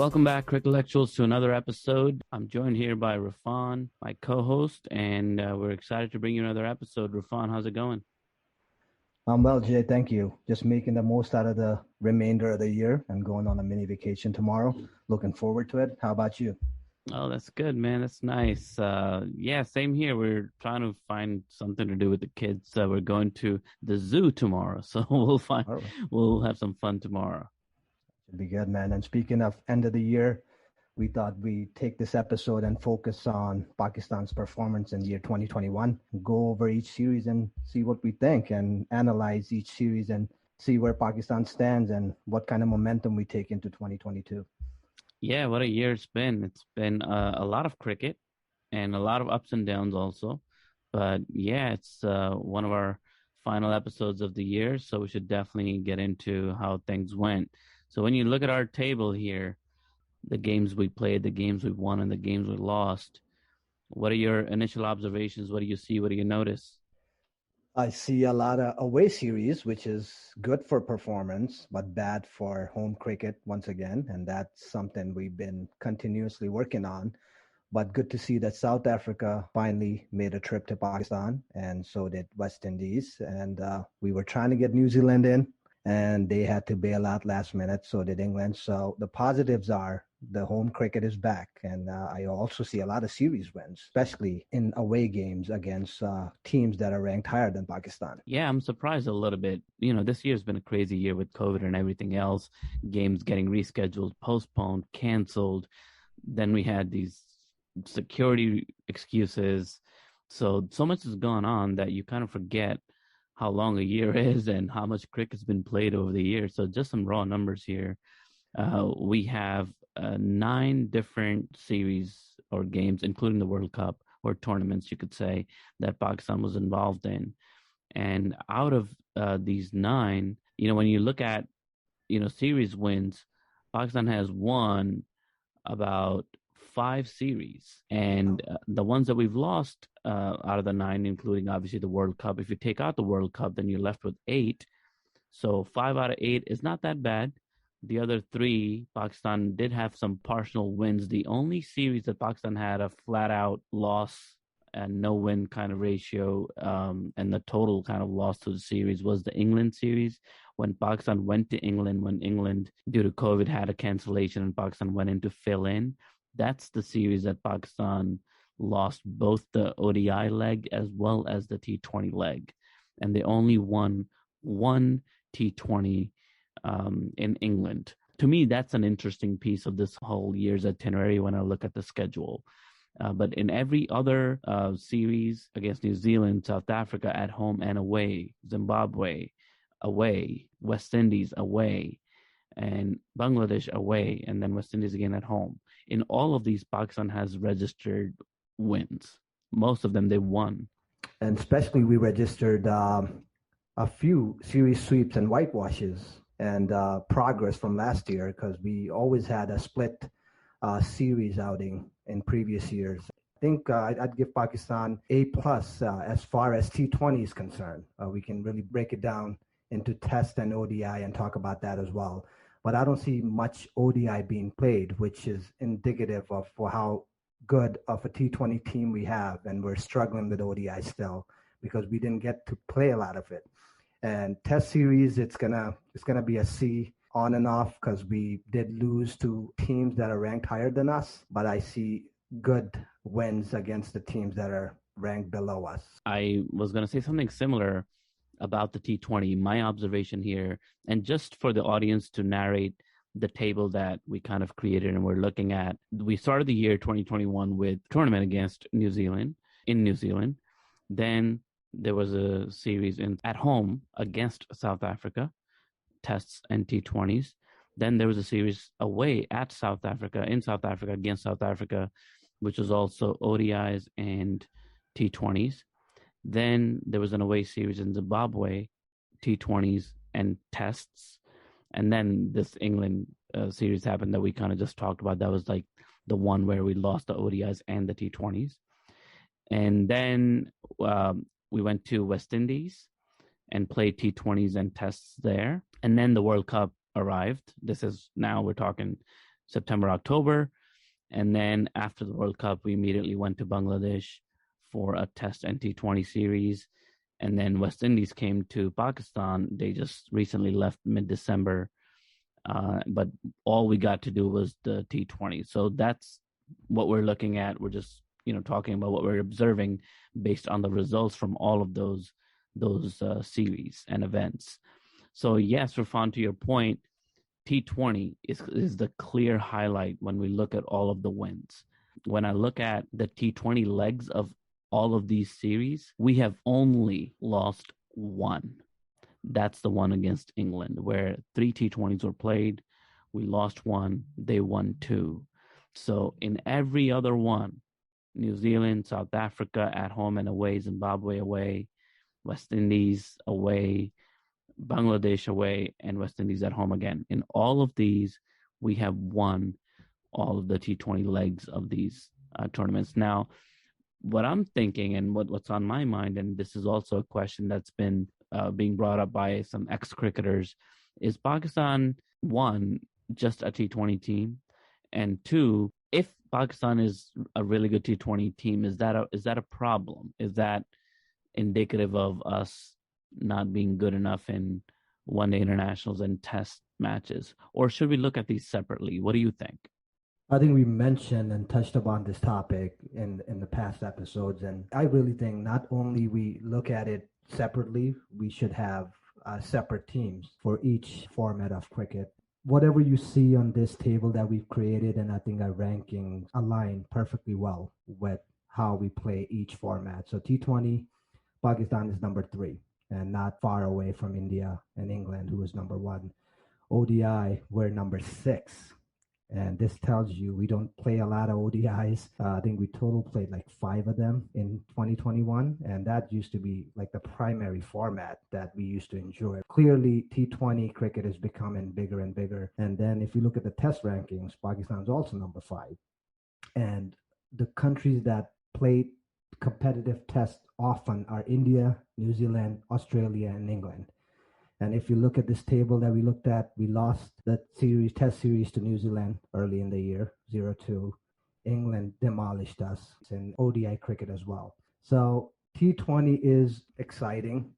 Welcome back, Crickellectuals, to another episode. I'm joined here by Rafan, my co-host, and we're excited to bring you another episode. Rafan, how's it going? I'm well, Jay. Thank you. Just making the most out of the remainder of the year and going on a mini vacation tomorrow. Looking forward to it. How about you? Oh, that's good, man. That's nice. Yeah, same here. We're trying to find something to do with the kids. We're going to the zoo tomorrow, so All right. we'll have some fun tomorrow. Should be good, man. And speaking of end of the year, we thought we'd take this episode and focus on Pakistan's performance in the year 2021, go over each series and see what we think and analyze each series and see where Pakistan stands and what kind of momentum we take into 2022. Yeah, what a year it's been. It's been a lot of cricket and a lot of ups and downs also. But yeah, it's one of our final episodes of the year, so we should definitely get into how things went. So when you look at our table here, the games we played, the games we won, and the games we lost, what are your initial observations? What do you see? What do you notice? I see a lot of away series, which is good for performance, but bad for home cricket once again. And that's something we've been continuously working on. But good to see that South Africa finally made a trip to Pakistan, and so did West Indies. And we were trying to get New Zealand in, and they had to bail out last minute. So did England. So the positives are the home cricket is back, and I also see a lot of series wins, especially in away games against teams that are ranked higher than Pakistan. Yeah, I'm surprised a little bit. You know, this year's been a crazy year with COVID and everything else. Games getting rescheduled, postponed, canceled. Then we had these security excuses. So much has gone on that you kind of forget how long a year is and how much cricket's been played over the years. So just some raw numbers here. We have 9 different series or games, including the World Cup or tournaments, you could say, that Pakistan was involved in. And out of these 9, when you look at, series wins, Pakistan has won about 5 series. And the ones that we've lost out of the 9, including obviously the World Cup, if you take out the World Cup, then you're left with 8. So 5 out of 8 is not that bad. The other 3, Pakistan did have some partial wins. The only series that Pakistan had a flat-out loss and no-win kind of ratio, and the total kind of loss to the series was the England series. When Pakistan went to England, when England, due to COVID, had a cancellation and Pakistan went in to fill in, that's the series that Pakistan lost both the ODI leg as well as the T20 leg. And they only won one T20 in England. To me, that's an interesting piece of this whole year's itinerary when I look at the schedule. But in every other series against New Zealand, South Africa at home and away, Zimbabwe away, West Indies away, and Bangladesh away, and then West Indies again at home. In all of these, Pakistan has registered wins. Most of them they won. And especially we registered a few series sweeps and whitewashes and progress from last year, because we always had a split series outing in previous years. I think I'd give Pakistan A plus as far as T20 is concerned. We can really break it down into test and ODI and talk about that as well. But I don't see much ODI being played, which is indicative of how good of a T20 team we have, and we're struggling with ODI still because we didn't get to play a lot of it. And test series, it's gonna be a C on and off, because we did lose to teams that are ranked higher than us, but I see good wins against the teams that are ranked below us. I was going to say something similar about the T20. My observation here, and just for the audience to narrate the table that we kind of created and we're looking at, we started the year 2021 with tournament against New Zealand in New Zealand. Then there was a series at home against South Africa, tests and T20s. Then there was a series away at South Africa, in South Africa, against South Africa, which was also ODIs and T20s. Then there was an away series in Zimbabwe, T20s and tests. And then this England series happened that we kind of just talked about. That was like the one where we lost the ODIs and the T20s. And then we went to West Indies and played T20s and tests there. And then the World Cup arrived. This is now we're talking September, October. And then after the World Cup, we immediately went to Bangladesh for a Test and T20 series. And then West Indies came to Pakistan. They just recently left mid-December. But all we got to do was the T20. So that's what we're looking at. We're just, talking about what we're observing based on the results from all of those series and events. So yes, Rafan, to your point, T20 is the clear highlight when we look at all of the wins. When I look at the T20 legs of all of these series, we have only lost one. That's the one against England, where 3 T20s were played. We lost one. They won 2. So in every other one, New Zealand, South Africa at home and away, Zimbabwe away, West Indies away, Bangladesh away, and West Indies at home again. In all of these, we have won all of the T20 legs of these tournaments. Now, what I'm thinking and what's on my mind, and this is also a question that's been being brought up by some ex-cricketers, is Pakistan, one, just a T20 team, and two, if Pakistan is a really good T20 team, is that a problem? Is that indicative of us not being good enough in one-day internationals and test matches? Or should we look at these separately? What do you think? I think we mentioned and touched upon this topic in the past episodes, and I really think not only we look at it separately, we should have separate teams for each format of cricket. Whatever you see on this table that we've created, and I think our rankings align perfectly well with how we play each format. So T20, Pakistan is number 3, and not far away from India and England, who is number 1. ODI, we're number 6. And this tells you we don't play a lot of ODIs. I think we total played like 5 of them in 2021. And that used to be like the primary format that we used to enjoy. Clearly, T20 cricket is becoming bigger and bigger. And then if you look at the test rankings, Pakistan's also number 5. And the countries that played competitive tests often are India, New Zealand, Australia, and England. And if you look at this table that we looked at, we lost the test series to New Zealand early in the year, 0-2. England demolished us in ODI cricket as well. So T20 is exciting,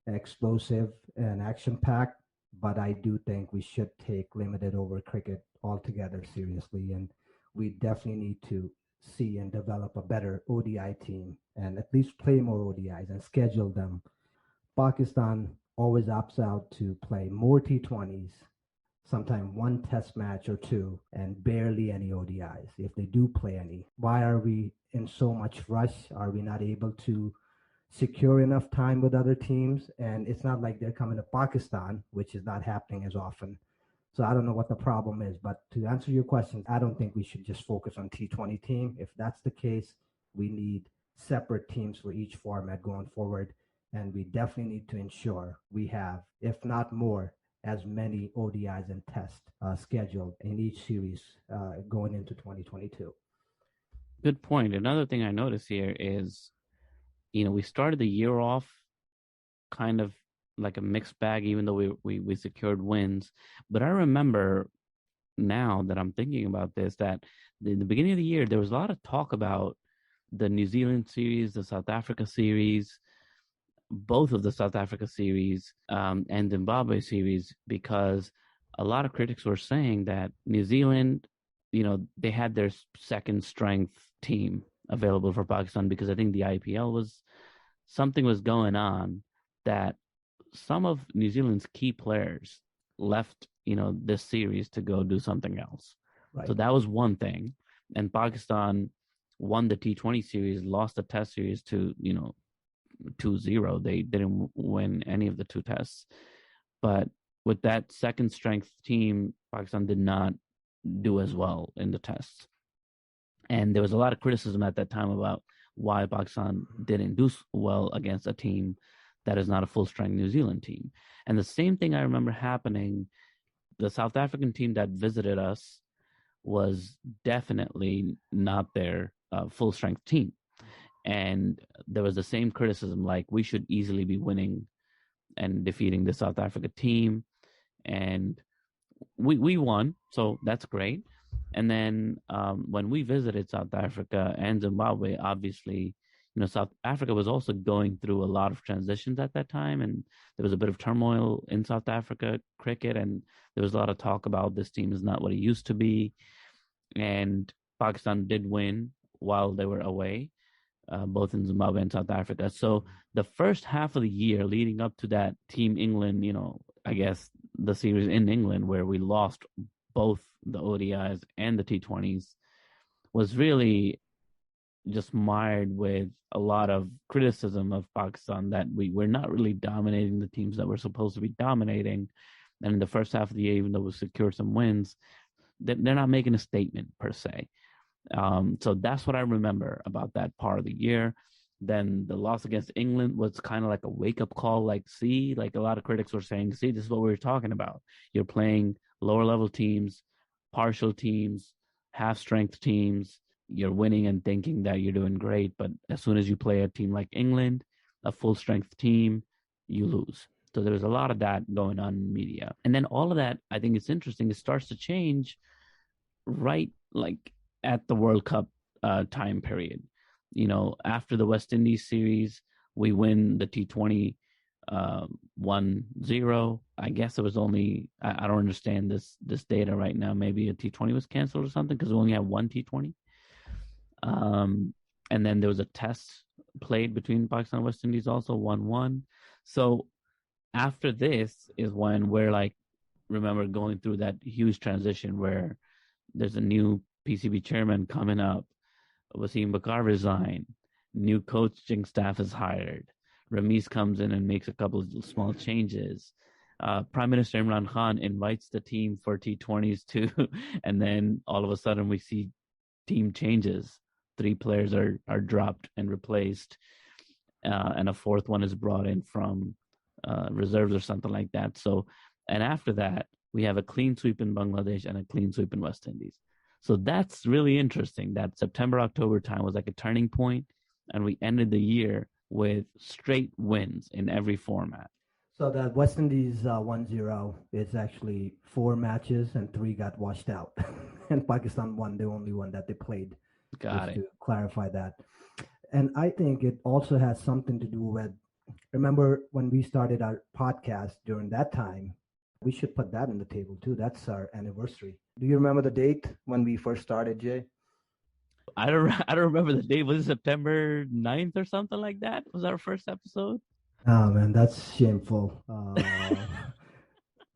explosive, and action-packed, but I do think we should take limited over cricket altogether seriously. And we definitely need to see and develop a better ODI team and at least play more ODIs and schedule them. Pakistan always opts out to play more T20s, sometimes one test match or 2, and barely any ODIs, if they do play any. Why are we in so much rush? Are we not able to secure enough time with other teams? And it's not like they're coming to Pakistan, which is not happening as often. So I don't know what the problem is, but to answer your question, I don't think we should just focus on T20 team. If that's the case, we need separate teams for each format going forward. And we definitely need to ensure we have, if not more, as many ODIs and tests scheduled in each series going into 2022. Good point. Another thing I notice here is, we started the year off kind of like a mixed bag, even though we secured wins. But I remember now that I'm thinking about this, that in the beginning of the year, there was a lot of talk about the New Zealand series, the South Africa series, both of the South Africa series and Zimbabwe series, because a lot of critics were saying that New Zealand, they had their second strength team available for Pakistan, because I think the IPL something was going on that some of New Zealand's key players left, this series to go do something else. Right. So that was one thing. And Pakistan won the T20 series, lost the test series to, 2-0. They didn't win any of the 2 tests. But with that second strength team, Pakistan did not do as well in the tests. And there was a lot of criticism at that time about why Pakistan didn't do well against a team that is not a full-strength New Zealand team. And the same thing I remember happening, the South African team that visited us was definitely not their full-strength team. And there was the same criticism, like we should easily be winning and defeating the South Africa team. And we won, so that's great. And then when we visited South Africa and Zimbabwe, obviously, South Africa was also going through a lot of transitions at that time, and there was a bit of turmoil in South Africa cricket, and there was a lot of talk about this team is not what it used to be. And Pakistan did win while they were away, both in Zimbabwe and South Africa. So the first half of the year leading up to that Team England, I guess the series in England where we lost both the ODIs and the T20s was really just mired with a lot of criticism of Pakistan that we're not really dominating the teams that we're supposed to be dominating. And in the first half of the year, even though we secured some wins, they're not making a statement per se. So that's what I remember about that part of the year. Then the loss against England was kind of like a wake-up call. Like, see, like a lot of critics were saying, see, this is what we were talking about. You're playing lower-level teams, partial teams, half-strength teams. You're winning and thinking that you're doing great. But as soon as you play a team like England, a full-strength team, you lose. So there's a lot of that going on in media. And then all of that, I think it's interesting. It starts to change right like at the World Cup time period. After the West Indies series, we win the T20 1-0. I guess it was only, I don't understand this data right now. Maybe a T20 was canceled or something because we only had one T20. And then there was a test played between Pakistan and West Indies, also 1-1. So after this is when we're like, remember going through that huge transition where there's a new PCB chairman coming up. Wasim Bakar resigned. New coaching staff is hired. Ramiz comes in and makes a couple of small changes. Prime Minister Imran Khan invites the team for T20s too. And then all of a sudden we see team changes. 3 players are dropped and replaced. And a 4th one is brought in from reserves or something like that. So, and after that, we have a clean sweep in Bangladesh and a clean sweep in West Indies. So that's really interesting. That September, October time was like a turning point, and we ended the year with straight wins in every format. So that West Indies 1-0 is actually 4 matches and 3 got washed out. And Pakistan won the only one that they played. Got just it. to clarify that. And I think it also has something to do with, remember when we started our podcast during that time, we should put that on the table too. That's our anniversary. Do you remember the date when we first started, Jay? I don't remember the date. Was it September 9th or something like that? Was our first episode? Oh man, that's shameful.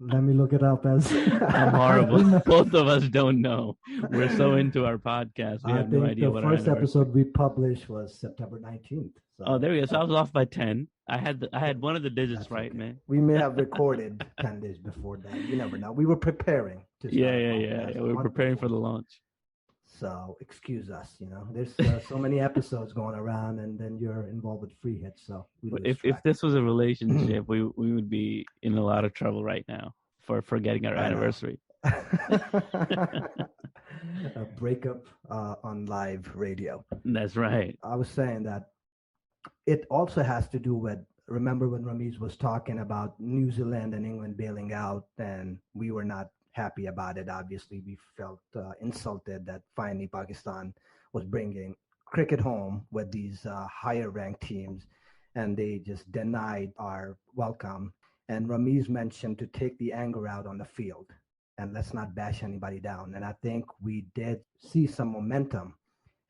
Let me look it up as I'm horrible. Both of us don't know. We're so into our podcast. We have no idea what our the first episode we published was September 19th. So. Oh, there we go. So I was off by 10. I had one of the digits right, okay. Man. We may have recorded 10 days before that. You never know. We were preparing to start. Yeah. We were preparing for the launch. So excuse us. There's so many episodes going around, and then you're involved with free hits. So if this was a relationship, we would be in a lot of trouble right now for forgetting our anniversary. A breakup on live radio. That's right. I was saying that it also has to do with, remember when Ramiz was talking about New Zealand and England bailing out, and we were not happy about it. Obviously, we felt insulted that finally Pakistan was bringing cricket home with these higher ranked teams, and they just denied our welcome. And Ramiz mentioned to take the anger out on the field and let's not bash anybody down. And I think we did see some momentum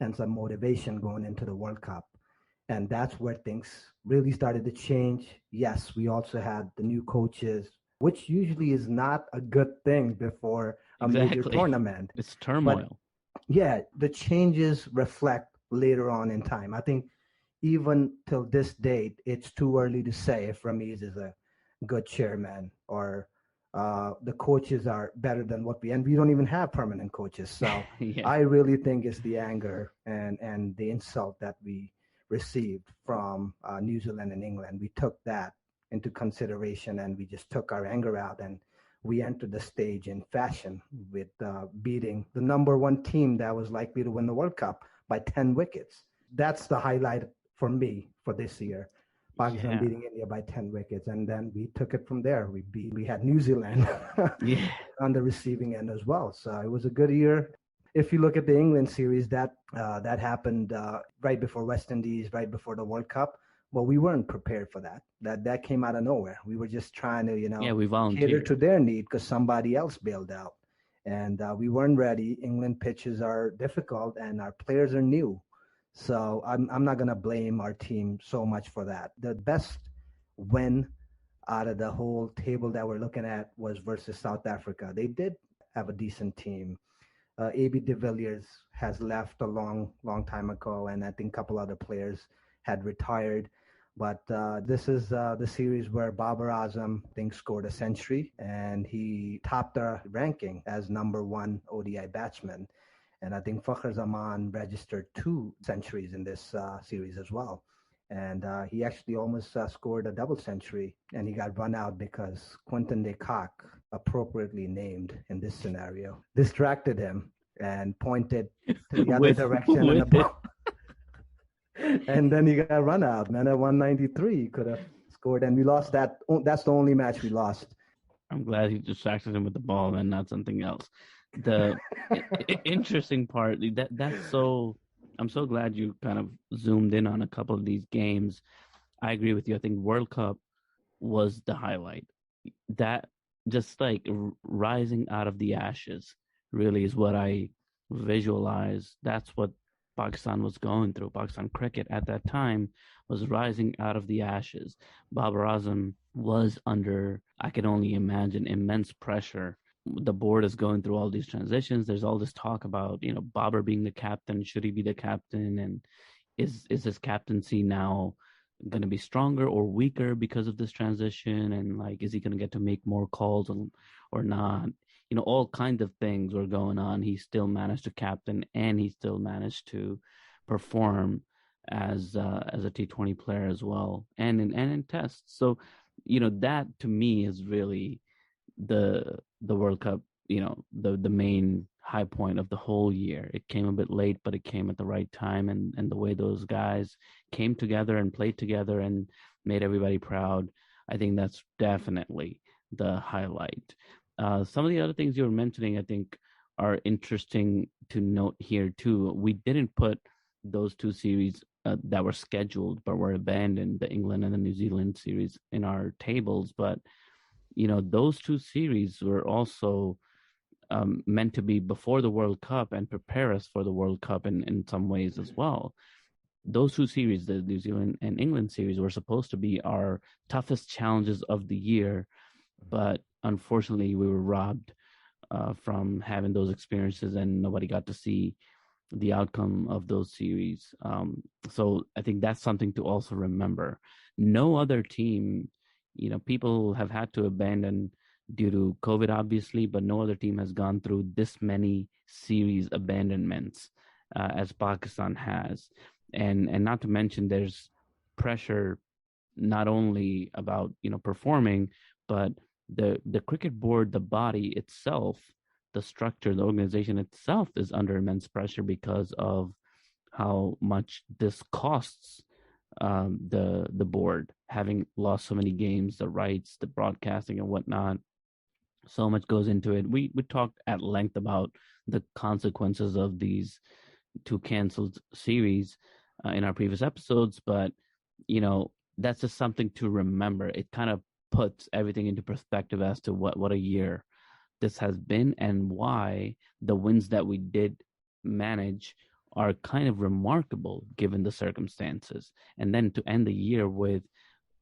and some motivation going into the World Cup. And that's where things really started to change. Yes, we also had the new coaches, which usually is not a good thing before a major tournament. It's turmoil. But, yeah, the changes reflect later on in time. I think even till this date, it's too early to say if Ramiz is a good chairman or the coaches are better than what and we don't even have permanent coaches. So yeah. I really think it's the anger and the insult that we received from New Zealand and England. We took that into consideration and we just took our anger out and we entered the stage in fashion with beating the number 1 team that was likely to win the World Cup by 10 wickets. That's the highlight for me for this year. Pakistan beating India by 10 wickets, and then we took it from there. We had New Zealand on the receiving end as well. So it was a good year. if you look at the England series, that happened right before West Indies, right before the World Cup. Well, we weren't prepared for that. That came out of nowhere. We were just trying to, Yeah, we cater volunteered. to their need because somebody else bailed out, and we weren't ready. England pitches are difficult, and our players are new, so I'm not gonna blame our team so much for that. The best win out of the whole table that we're looking at was versus South Africa. They did have a decent team. AB de Villiers has left a long time ago, and I think a couple other players had retired. But this is the series where Babar Azam, I think, scored a century, and he topped the ranking as number one ODI batsman. And I think Fakhar Zaman registered 2 centuries in this series as well. And he actually almost scored a double century, and he got run out because Quinton de Kock, appropriately named in this scenario, distracted him and pointed to the other with direction and the with it. ball. And then he got run out, man. At 193, he could have scored, and we lost that. That's the only match we lost. I'm glad he distracted him with the ball and not something else. The interesting part that's so. I'm so glad you kind of zoomed in on a couple of these games. I agree with you. I think World Cup was the highlight. That just like rising out of the ashes really is what I visualize. That's what Pakistan was going through. Pakistan cricket at that time was rising out of the ashes. Babar Azam was under, I can only imagine, immense pressure. The board is going through all these transitions. There's all this talk about, Babar being the captain. Should he be the captain? And is his captaincy now going to be stronger or weaker because of this transition? And like, is he going to get to make more calls or not? All kinds of things were going on. He still managed to captain, and he still managed to perform as a T20 player as well, and in tests. So, that to me is really the World Cup. The main high point of the whole year. It came a bit late, but it came at the right time, and the way those guys came together and played together and made everybody proud. I think that's definitely the highlight. Some of the other things you were mentioning, I think, are interesting to note here too. We didn't put those 2 series that were scheduled but were abandoned, the England and the New Zealand series, in our tables. But those 2 series were also meant to be before the World Cup and prepare us for the World Cup in some ways as well. Those 2 series, the New Zealand and England series, were supposed to be our toughest challenges of the year, but unfortunately, we were robbed from having those experiences, and nobody got to see the outcome of those series. So I think that's something to also remember. No other team, people have had to abandon due to COVID, obviously, but no other team has gone through this many series abandonments as Pakistan has. And not to mention, there's pressure not only about performing, but the cricket board, the body itself, the structure, the organization itself is under immense pressure because of how much this costs the board, having lost so many games, the rights, the broadcasting, and whatnot. So much goes into it. We talked at length about the consequences of these 2 canceled series in our previous episodes, but that's just something to remember. It kind of puts everything into perspective as to what a year this has been, and why the wins that we did manage are kind of remarkable given the circumstances. And then to end the year with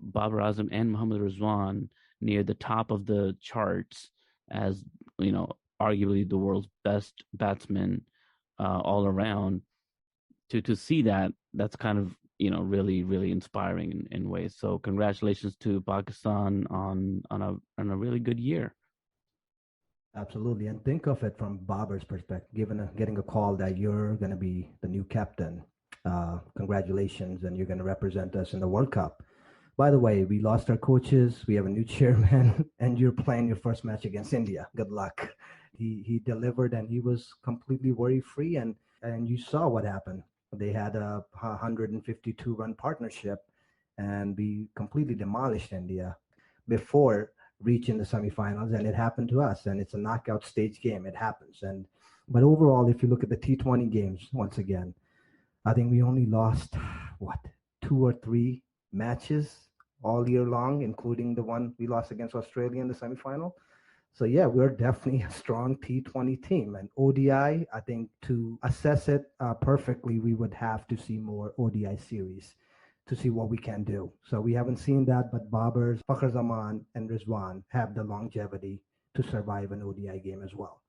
Babar Azam and Mohammad Rizwan near the top of the charts as, arguably the world's best batsman all around, to see that's kind of, really, really inspiring in ways. So congratulations to Pakistan on a really good year. Absolutely, and think of it from Babar's perspective. Getting a call that you're going to be the new captain, congratulations, and you're going to represent us in the World Cup. By the way, we lost our coaches. We have a new chairman, and you're playing your first match against India. Good luck. He delivered, and he was completely worry free. And you saw what happened. They had a 152 run partnership, and we completely demolished India before reaching the semifinals, and it happened to us. And it's a knockout stage game. It happens, and But overall, if you look at the T20 games, once again, I think we only lost, what, 2 or 3 matches all year long, including the one we lost against Australia in the semifinal. So yeah, we're definitely a strong T20 team. And ODI, I think to assess it perfectly, we would have to see more ODI series to see what we can do. So we haven't seen that, but Babar Zaman, and Rizwan have the longevity to survive an ODI game as well.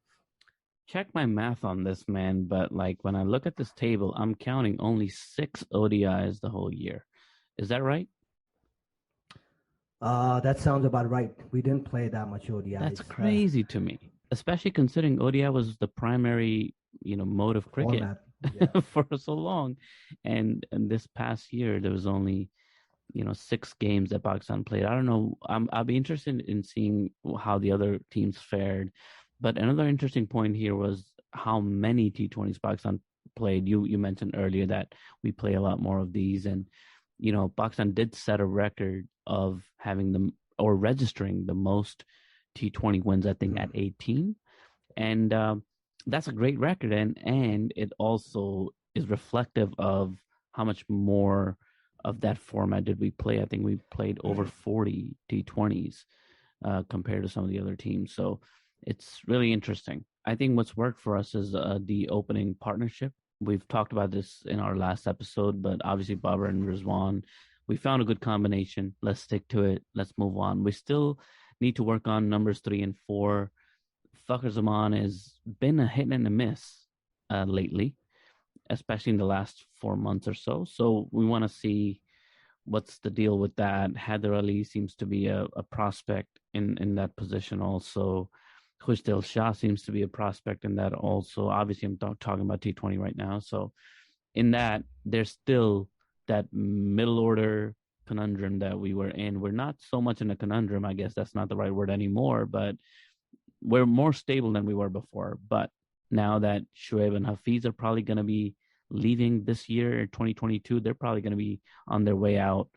Check my math on this, man, but like when I look at this table, I'm counting only 6 ODIs the whole year. Is that right? That sounds about right. We didn't play that much That's ODIs crazy to me, especially considering ODI was the primary, mode of cricket format. Yeah. for so long. And this past year, there was only, 6 games that Pakistan played. I don't know. I'll be interested in seeing how the other teams fared. But another interesting point here was how many T20s Pakistan played. You mentioned earlier that we play a lot more of these, and Pakistan did set a record of having them or registering the most T20 wins, I think, at 18, and that's a great record, and it also is reflective of how much more of that format did we play. I think we played over 40 T20s compared to some of the other teams. So it's really interesting. I think what's worked for us is the opening partnership. We've talked about this in our last episode, but obviously Babar and Rizwan, we found a good combination. Let's stick to it. Let's move on. We still need to work on numbers 3 and 4. Fakhr Zaman has been a hit and a miss lately, especially in the last 4 months or so. So we want to see what's the deal with that. Haider Ali seems to be a prospect in that position also. Khushdil Shah seems to be a prospect in that also. Obviously, I'm talking about T20 right now. So in that, there's still that middle order conundrum that we were in. We're not so much in a conundrum, I guess that's not the right word anymore, but we're more stable than we were before. But now that Shoaib and Hafiz are probably going to be leaving this year, 2022, they're probably going to be on their way out.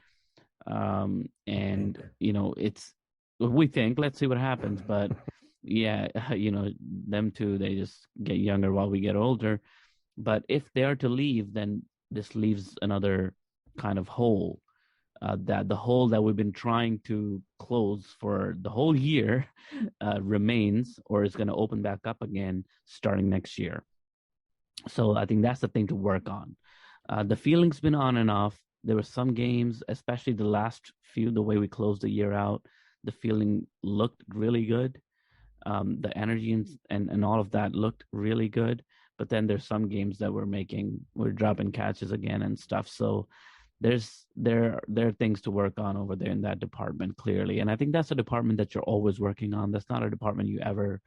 And, it's, we think, let's see what happens. But yeah, them two, they just get younger while we get older. But if they are to leave, then this leaves another kind of hole. That the hole that we've been trying to close for the whole year remains, or is going to open back up again starting next year. So I think that's the thing to work on. The feeling's been on and off. There were some games, especially the last few, the way we closed the year out, the feeling looked really good. The energy and all of that looked really good. But then there's some games that we're dropping catches again and stuff. So there are things to work on over there in that department, clearly. And I think that's a department that you're always working on. That's not a department you ever,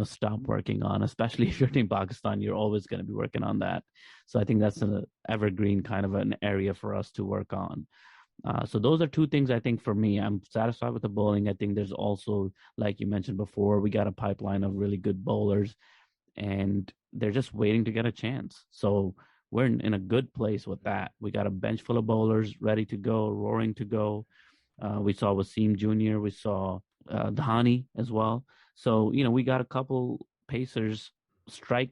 stop working on, especially if you're Team Pakistan, you're always going to be working on that. So I think that's an evergreen kind of an area for us to work on. So those are two things I think for me. I'm satisfied with the bowling. I think there's also, like you mentioned before, we got a pipeline of really good bowlers, and they're just waiting to get a chance. So we're in a good place with that. We got a bench full of bowlers ready to go, roaring to go. We saw Wasim Jr., we saw Dhani as well. So, we got a couple pacers, strike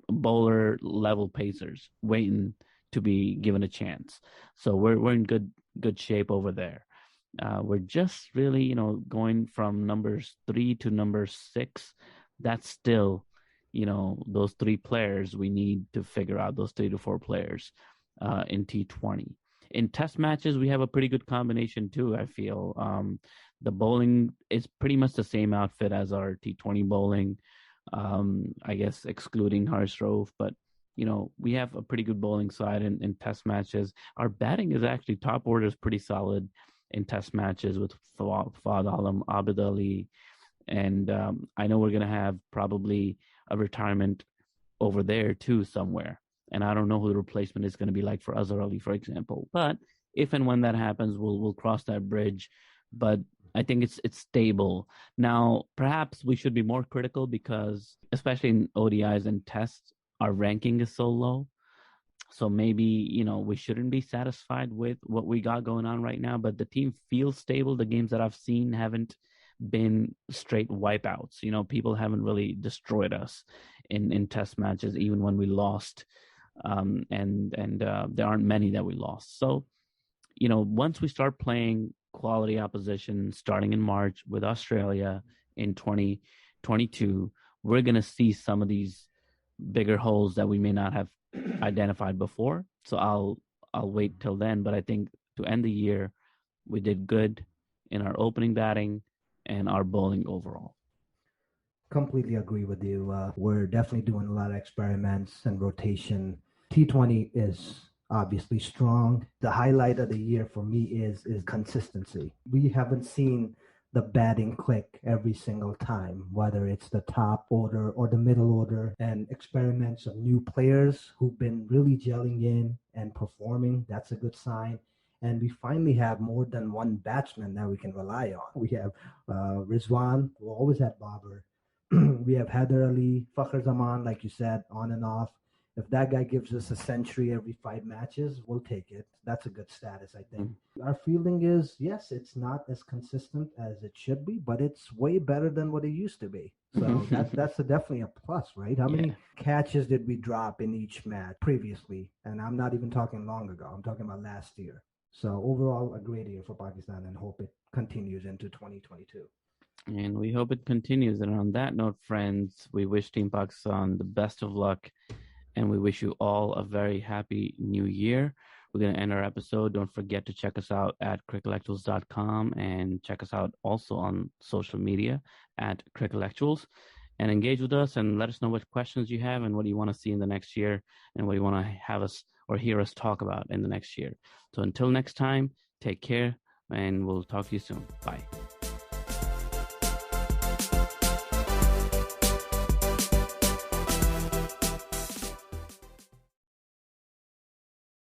bowler level pacers waiting to be given a chance. So we're in good shape over there. We're just really, going from numbers 3 to number 6. That's still, those 3 players we need to figure out, those 3 to 4 players in T20. In test matches, we have a pretty good combination too, I feel. The bowling is pretty much the same outfit as our T20 bowling, I guess excluding Harsh Rauf, but we have a pretty good bowling side in test matches. Our batting is actually, top order is pretty solid in test matches with Fawad Alam, Abid Ali, and I know we're going to have probably a retirement over there too somewhere. And I don't know who the replacement is going to be like for Azhar Ali, for example. But if and when that happens, we'll cross that bridge. But I think it's stable. Now, perhaps we should be more critical because, especially in ODIs and tests, our ranking is so low. So maybe, we shouldn't be satisfied with what we got going on right now. But the team feels stable. The games that I've seen haven't been straight wipeouts. People haven't really destroyed us in test matches, even when we lost. And there aren't many that we lost. So, once we start playing quality opposition starting in March with Australia in 2022, we're going to see some of these bigger holes that we may not have identified before. So I'll wait till then. But I think to end the year, we did good in our opening batting and our bowling overall. Completely agree with you. We're definitely doing a lot of experiments and rotation. T20 is obviously strong. The highlight of the year for me is consistency. We haven't seen the batting click every single time, whether it's the top order or the middle order, and experiments of new players who've been really gelling in and performing. That's a good sign. And we finally have more than one batsman that we can rely on. We have Rizwan, who always had Babar. We have Heather Ali, Fakhr Zaman, like you said, on and off. If that guy gives us a century every 5 matches, we'll take it. That's a good status, I think. Our feeling is, yes, it's not as consistent as it should be, but it's way better than what it used to be. So that's definitely a plus, right? How many catches did we drop in each match previously? And I'm not even talking long ago. I'm talking about last year. So overall, a great year for Pakistan, and hope it continues into 2022. And we hope it continues. And on that note, friends, we wish Team Pakistan the best of luck. And we wish you all a very happy new year. We're going to end our episode. Don't forget to check us out at crickellectuals.com and check us out also on social media at Crickellectuals. And engage with us and let us know what questions you have and what you want to see in the next year and what you want to have us or hear us talk about in the next year. So until next time, take care and we'll talk to you soon. Bye.